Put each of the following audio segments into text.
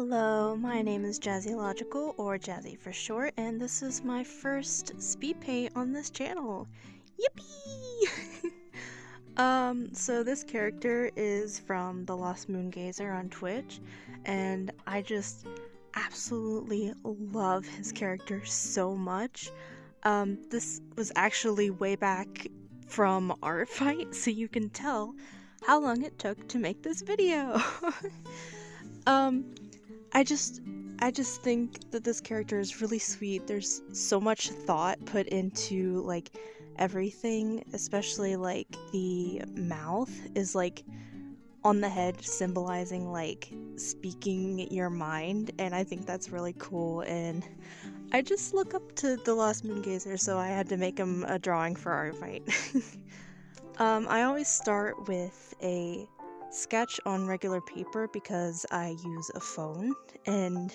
Hello, my name is Jazzy Logical, or Jazzy for short, and this is my first speed paint on this channel. Yippee! So this character is from The Lost Moongazer on Twitch, and I just absolutely love his character so much. This was actually way back from our fight, so you can tell how long it took to make this video. I just think that this character is really sweet. There's so much thought put into like everything, especially like the mouth is like on the head, symbolizing like speaking your mind, and I think that's really cool. And I just look up to The Lost Moongazer, so I had to make him a drawing for our fight. I always start with a sketch on regular paper because I use a phone and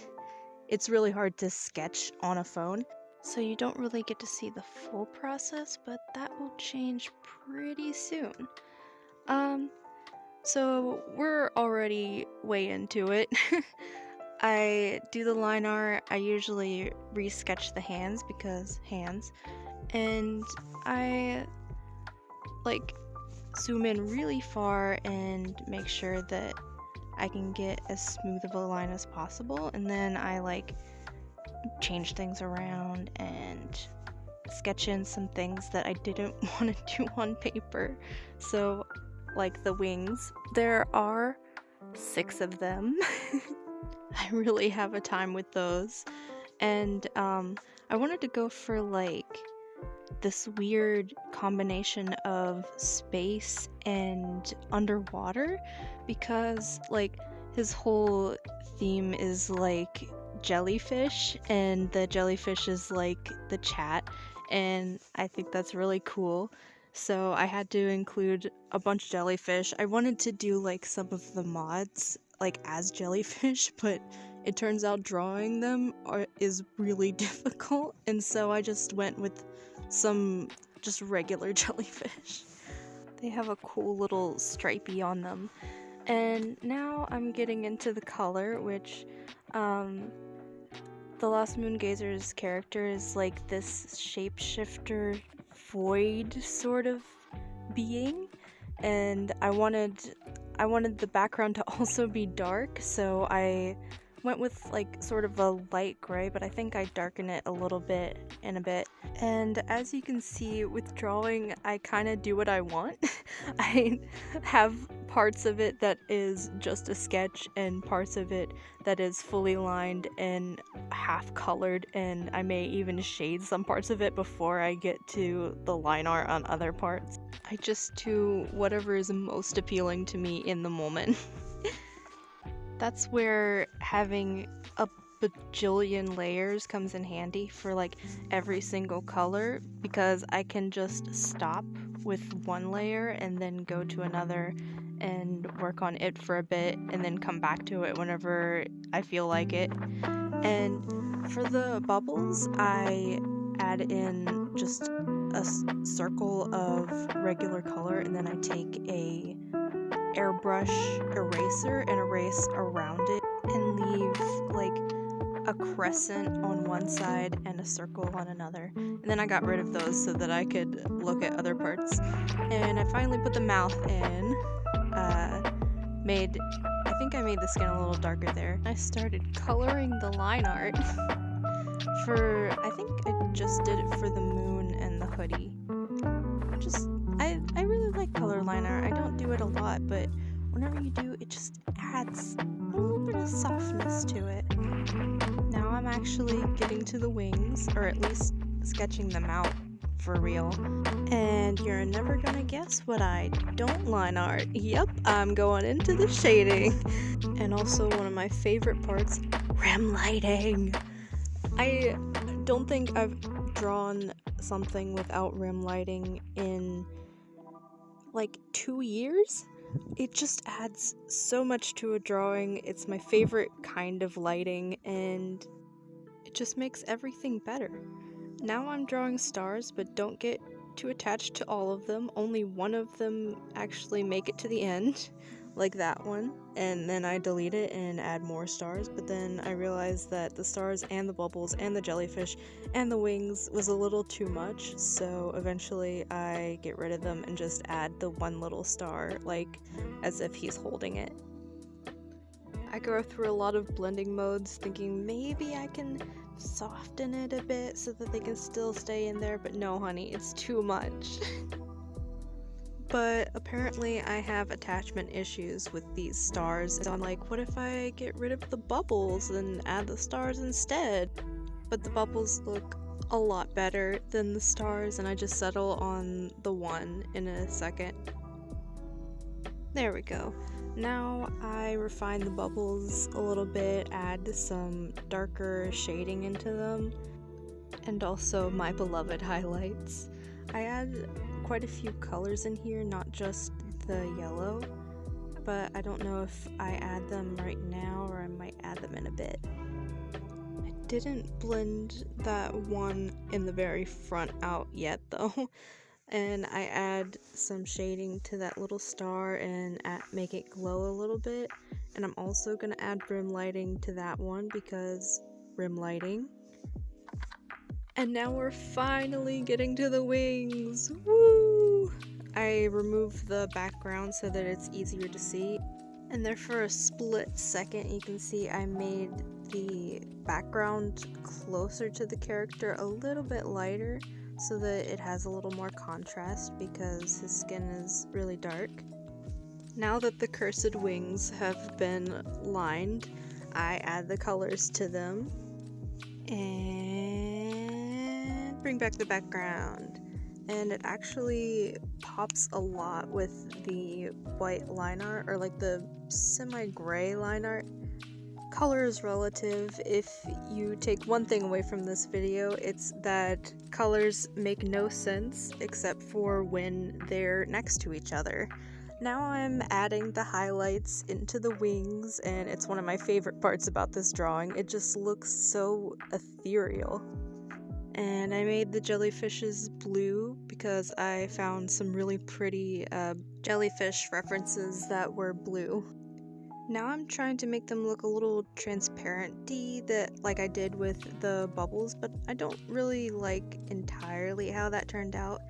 it's really hard to sketch on a phone, so you don't really get to see the full process, but that will change pretty soon. So we're already way into it. I do the line art. I usually re-sketch the hands because hands, and I like zoom in really far and make sure that I can get as smooth of a line as possible, and then I like change things around and sketch in some things that I didn't want to do on paper. So like the wings, there are 6 of them. I really have a time with those, and I wanted to go for like this weird combination of space and underwater, because like his whole theme is like jellyfish, and the jellyfish is like the chat, and I think that's really cool. So I had to include a bunch of jellyfish. I wanted to do like some of the mods like as jellyfish, but it turns out drawing them is really difficult, and so I just went with some just regular jellyfish. They have a cool little stripey on them. And now I'm getting into the color, which The Lost Moongazer's character is like this shapeshifter void sort of being, and I wanted the background to also be dark, so I went with like sort of a light gray, but I think I darken it a little bit in a bit. And as you can see with drawing, I kind of do what I want. I have parts of it that is just a sketch and parts of it that is fully lined and half colored, and I may even shade some parts of it before I get to the line art on other parts. I just do whatever is most appealing to me in the moment. That's where having a bajillion layers comes in handy for like every single color, because I can just stop with one layer and then go to another and work on it for a bit and then come back to it whenever I feel like it. And for the bubbles, I add in just a circle of regular color, and then I take a airbrush eraser and erase around it and leave like a crescent on one side and a circle on another. And then I got rid of those so that I could look at other parts. And I finally put the mouth in. I think I made the skin a little darker there. I started coloring the line art for, I think I just did it for the moon and the hoodie. I really like color line art. I don't do it a lot, but whenever you do, it just adds a little bit of softness to it. Now I'm actually getting to the wings, or at least sketching them out for real. And you're never gonna guess what I don't line art. Yep, I'm going into the shading. And also one of my favorite parts, rim lighting. I don't think I've drawn something without rim lighting in like 2 years. It just adds so much to a drawing. It's my favorite kind of lighting, and it just makes everything better. Now I'm drawing stars, but don't get too attached to all of them. Only one of them actually make it to the end. like that one, and then I delete it and add more stars, but then I realized that the stars and the bubbles and the jellyfish and the wings was a little too much, so eventually I get rid of them and just add the one little star, like as if he's holding it. I go through a lot of blending modes thinking maybe I can soften it a bit so that they can still stay in there, but no honey, it's too much. But apparently I have attachment issues with these stars, so I'm like, what if I get rid of the bubbles and add the stars instead? But the bubbles look a lot better than the stars, and I just settle on the one in a second. There we go. Now I refine the bubbles a little bit, add some darker shading into them, and also my beloved highlights. I add quite a few colors in here, not just the yellow, but I don't know if I add them right now or I might add them in a bit. I didn't blend that one in the very front out yet though, and I add some shading to that little star and make it glow a little bit, and I'm also going to add rim lighting to that one because rim lighting. And now we're finally getting to the wings! Woo! I removed the background so that it's easier to see. And there for a split second you can see I made the background closer to the character a little bit lighter so that it has a little more contrast because his skin is really dark. Now that the cursed wings have been lined, I add the colors to them and bring back the background. And it actually pops a lot with the white line art, or like the semi-gray line art. Color is relative. If you take one thing away from this video, it's that colors make no sense except for when they're next to each other. Now I'm adding the highlights into the wings, and it's one of my favorite parts about this drawing. It just looks so ethereal. And I made the jellyfishes blue because I found some really pretty jellyfish references that were blue. Now I'm trying to make them look a little transparent-y, like I did with the bubbles, but I don't really like entirely how that turned out.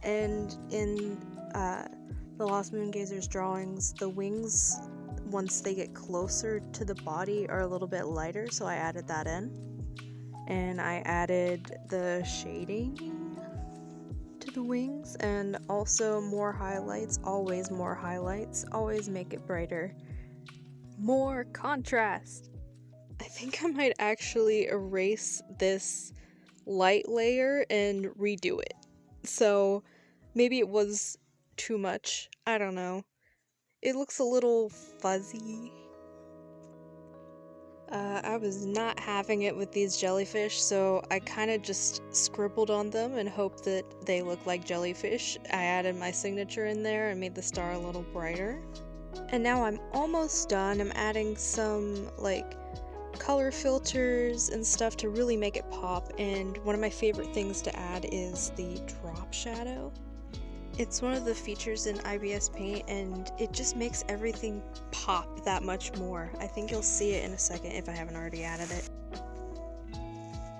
And in the Lost Moongazer's drawings, the wings, once they get closer to the body, are a little bit lighter, so I added that in. And I added the shading to the wings, and also more highlights, always make it brighter. More contrast! I think I might actually erase this light layer and redo it. So maybe it was too much, I don't know. It looks a little fuzzy. I was not having it with these jellyfish, so I kind of just scribbled on them and hoped that they look like jellyfish. I added my signature in there and made the star a little brighter. And now I'm almost done. I'm adding some like color filters and stuff to really make it pop, and one of my favorite things to add is the drop shadow. It's one of the features in IBS Paint, and it just makes everything pop that much more. I think you'll see it in a second if I haven't already added it.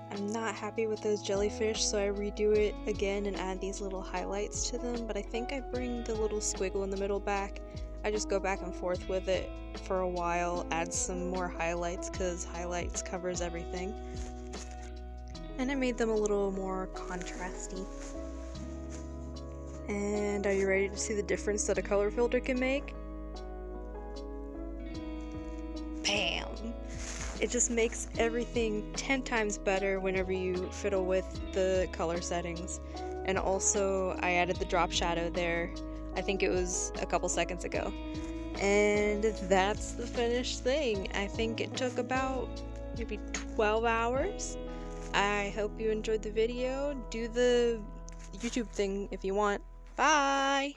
I'm not happy with those jellyfish, so I redo it again and add these little highlights to them, but I think I bring the little squiggle in the middle back. I just go back and forth with it for a while, add some more highlights because highlights covers everything. And I made them a little more contrasty. And are you ready to see the difference that a color filter can make? Bam! It just makes everything 10 times better whenever you fiddle with the color settings. And also, I added the drop shadow there. I think it was a couple seconds ago. And that's the finished thing. I think it took about maybe 12 hours. I hope you enjoyed the video. Do the YouTube thing if you want. Bye!